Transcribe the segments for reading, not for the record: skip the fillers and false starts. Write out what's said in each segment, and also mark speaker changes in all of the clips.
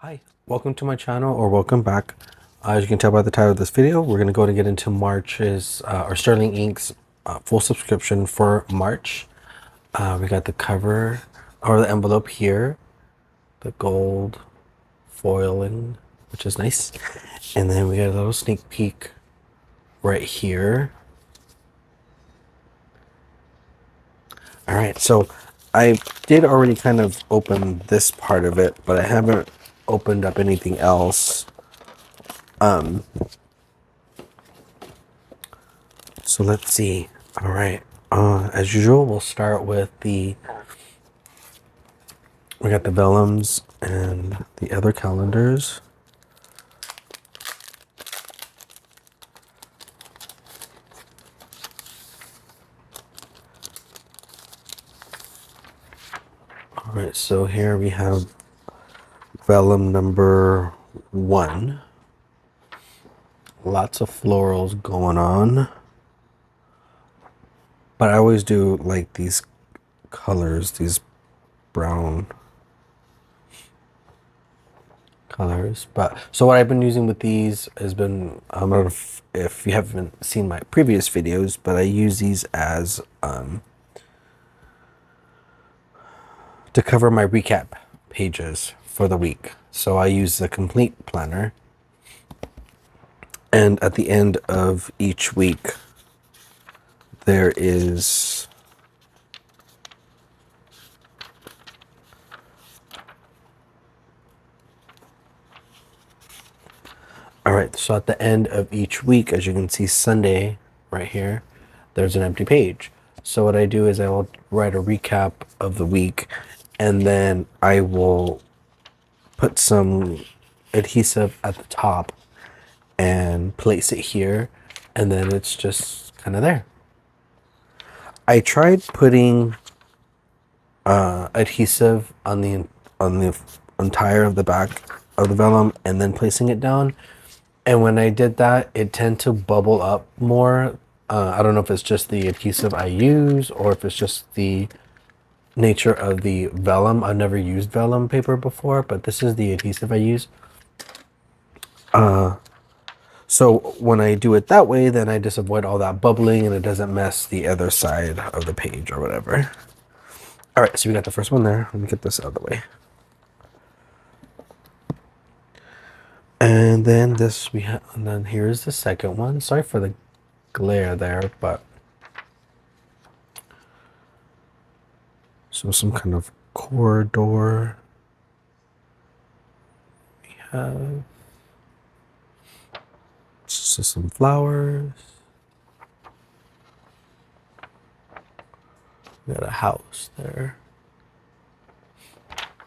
Speaker 1: Hi, welcome to my channel, or welcome back. As you can tell by the title of this video, we're going to go to get into March's or Sterling Ink's full subscription for March. We got the cover or the envelope here, the gold foiling, which is nice, and then we got a little sneak peek right here. All right, so I did already kind of open this part of it, but I haven't opened up anything else. So let's see. All right. As usual, we'll start with we got the vellums and the other calendars. All right, so here we have vellum number 1. Lots of florals going on. But I always do like these colors, these brown colors. But so what I've been using with these has been, I don't know if you haven't seen my previous videos, but I use these as to cover my recap pages for the week. So I use the complete planner, and at the end of each week there is all right, so at the end of each week, as you can see, Sunday right here, there's an empty page. So what I do is I will write a recap of the week, and then I will put some adhesive at the top and place it here, and then it's just kind of there. I tried putting adhesive on the entire of the back of the vellum and then placing it down, and when I did that, it tended to bubble up more. I don't know if it's just the adhesive I use or if it's just the nature of the vellum. I've never used vellum paper before, but this is the adhesive I use. So when I do it that way, then I just avoid all that bubbling and it doesn't mess the other side of the page or whatever. All right, so we got the first one there. Let me get this out of the way. And then this we have, and then here's the second one. Sorry for the glare there, but so some kind of corridor. We have just some flowers. We got a house there.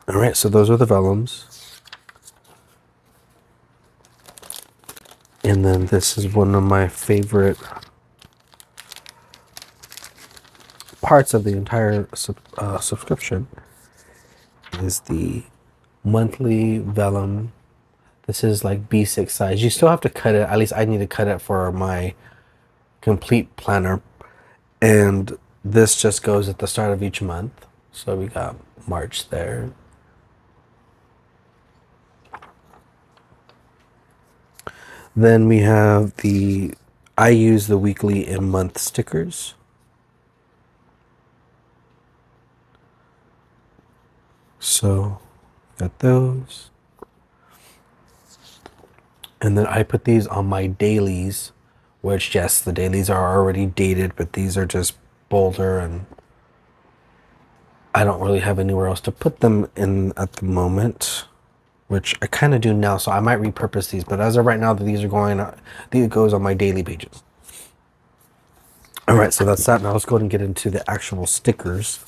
Speaker 1: All right, so those are the vellums. And then this is one of my favorite parts of the entire subscription is the monthly vellum. This is like B6 size. You still have to cut it. At least I need to cut it for my complete planner. And this just goes at the start of each month. So we got March there. Then we have I use the weekly and month stickers. So got those. And then I put these on my dailies, which yes, the dailies are already dated, but these are just bolder and I don't really have anywhere else to put them in at the moment, which I kind of do now. So I might repurpose these, but as of right now, these goes on my daily pages. All right, so that's that. Now let's go ahead and get into the actual stickers.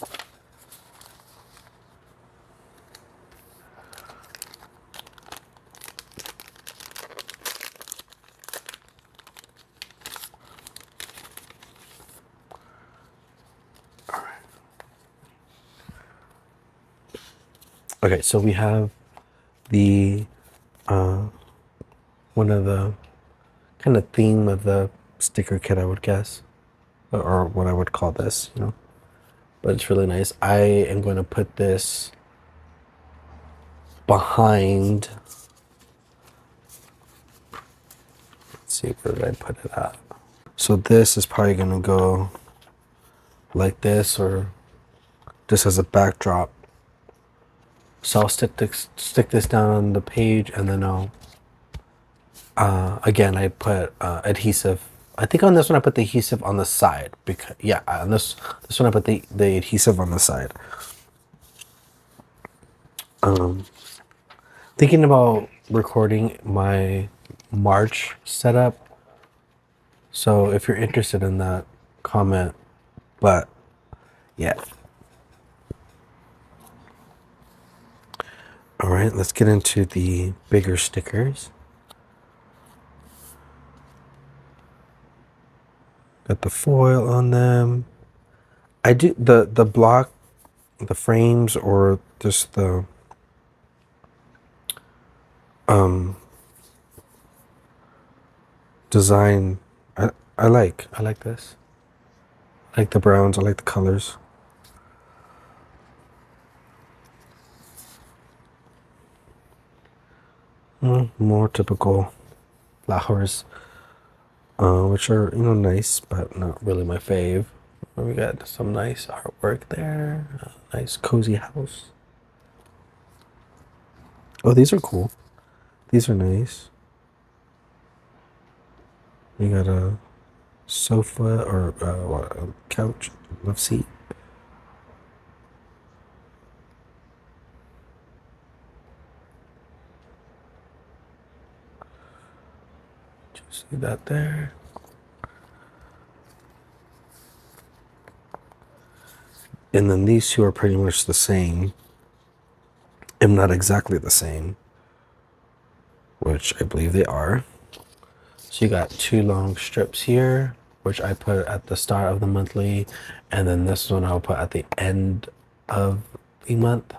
Speaker 1: Okay, so we have the one of the kind of theme of the sticker kit, I would guess, or what I would call this, you know. But it's really nice. I am going to put this behind. Let's see, where did I put it at? So this is probably gonna go like this, or just as a backdrop. So I'll stick this down on the page, and then I'll again I put adhesive. I think on this one I put the adhesive on the side, because yeah, on this one I put the adhesive on the side. Thinking about recording my March setup. So if you're interested in that, comment. But yeah. All right, let's get into the bigger stickers. Got the foil on them. I do the block, the frames, or just the design. I like this. I like the browns. I like the colors. More typical flowers, which are nice, but not really my fave. We got some nice artwork there. A nice cozy house. Oh, these are cool. These are nice. You got a sofa, or a couch, love seat. Did you see that there? And then these two are pretty much the same, if not exactly the same, which I believe they are. So you got two long strips here, which I put at the start of the monthly, and then this one I'll put at the end of the month.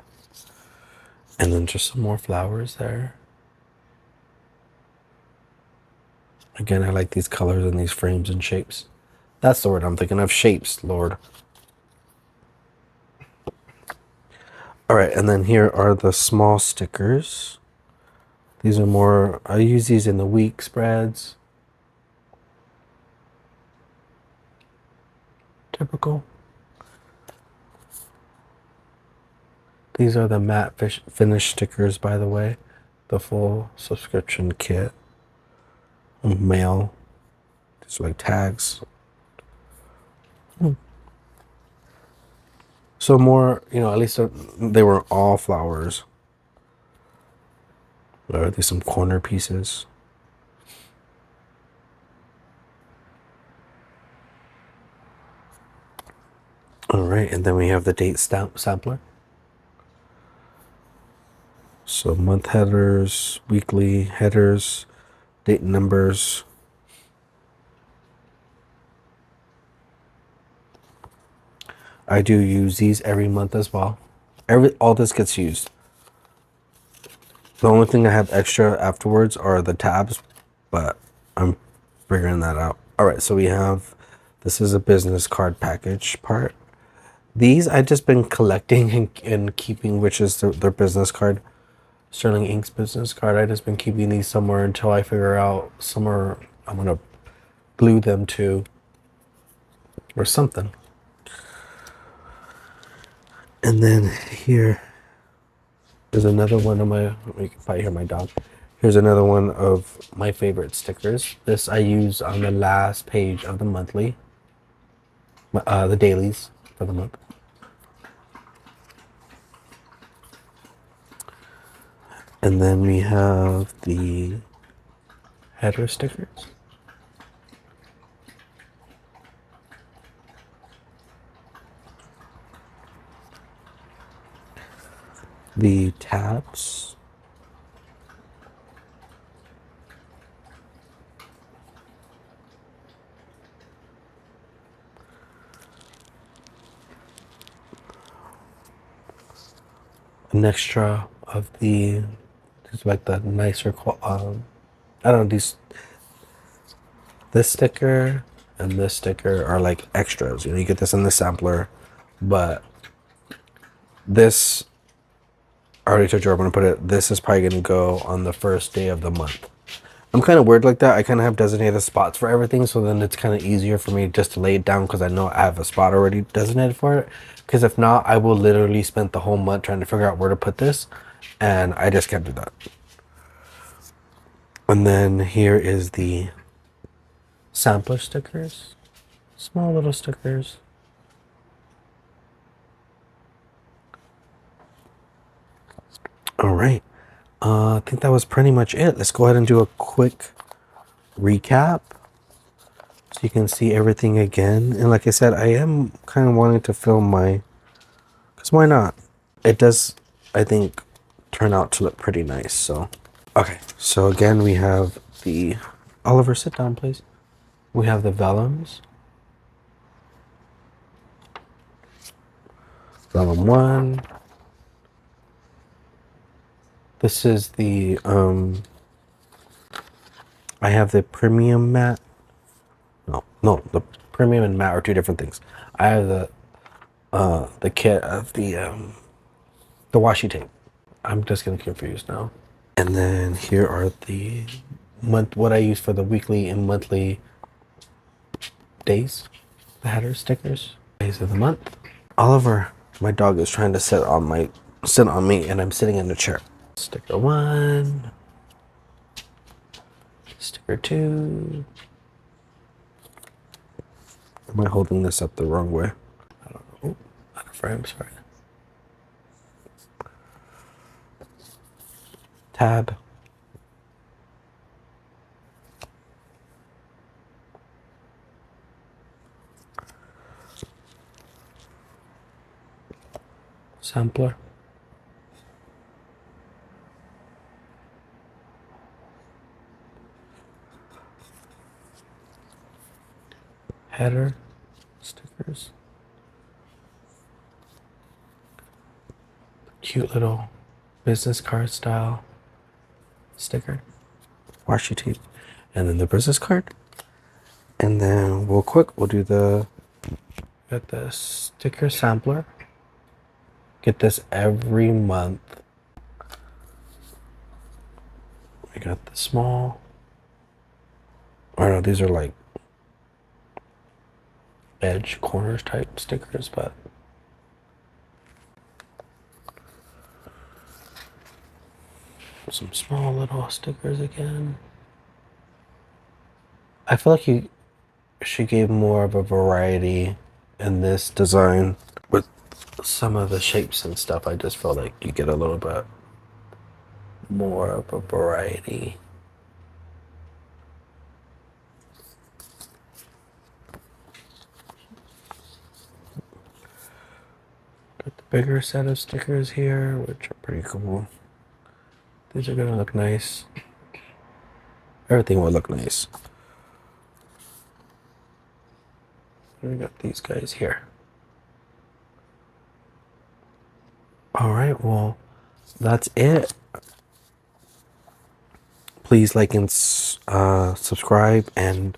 Speaker 1: And then just some more flowers there. Again, I like these colors and these frames and shapes. That's the word I'm thinking of, shapes, Lord. All right, and then here are the small stickers. These are more, I use these in the week spreads. Typical. These are the matte finish stickers, by the way. The full subscription kit. Mail. Just like tags. So more, at least they were all flowers. Or are these some corner pieces? All right, and then we have the date stamp sampler. So month headers, weekly headers, date numbers. I do use these every month as well. All this gets used. The only thing I have extra afterwards are the tabs, but I'm figuring that out. All right, so we have, this is a business card package part. These I've just been collecting and keeping, which is their business card. Sterling Ink's business card. I've just been keeping these somewhere until I figure out somewhere I'm going to glue them to or something. And then here is another one of my, you can probably hear my dog. Here's another one of my favorite stickers. This I use on the last page of the monthly, the dailies for the month. And then we have the header stickers. The tabs. An extra of the, just like the nicer, I don't know, this sticker and this sticker are like extras. You get this in the sampler, but this I already told you where I'm gonna put it. This is probably gonna go on the first day of the month. I'm kind of weird like that. I kind of have designated spots for everything, so then it's kind of easier for me just to lay it down because I know I have a spot already designated for it. Because if not, I will literally spend the whole month trying to figure out where to put this, and I just can't do that. And then here is the sampler stickers, small little stickers. All right, I think that was pretty much it. Let's go ahead and do a quick recap so you can see everything again. And like I said, I am kind of wanting to film my, because why not? It does, I think, turn out to look pretty nice. So okay, so again we have the Oliver, sit down please. We have the vellums, vellum 1. This is the I have the premium matte. No, the premium and matte are two different things. I have the kit of the washi tape. I'm just getting confused now. And then here are the what I use for the weekly and monthly days, the header stickers, days of the month. Oliver, my dog, is trying to sit on me, and I'm sitting in the chair. Sticker 1, sticker 2. Am I holding this up the wrong way? I don't know. Out of frame, sorry. Tab. Sampler. Header stickers. Cute little business card style sticker. Washi tape. And then the business card. And then we'll do the sticker sampler. Get this every month. We got the small. I know these are like edge corners type stickers, but some small little stickers again. I feel like she gave more of a variety in this design with some of the shapes and stuff. I just feel like you get a little bit more of a variety. Got the bigger set of stickers here, which are pretty cool. These are gonna look nice. Everything will look nice. We got these guys here. All right, well, that's it. Please like and subscribe, and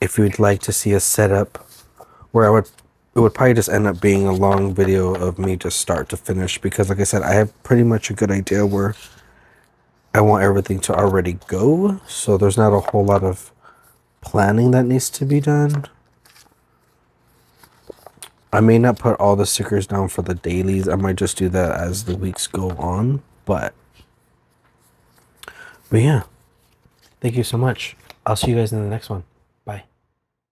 Speaker 1: if you'd like to see a setup where it would probably just end up being a long video of me just start to finish, because like I said, I have pretty much a good idea where I want everything to already go, so there's not a whole lot of planning that needs to be done. I may not put all the stickers down for the dailies. I might just do that as the weeks go on, but yeah, thank you so much. I'll see you guys in the next one.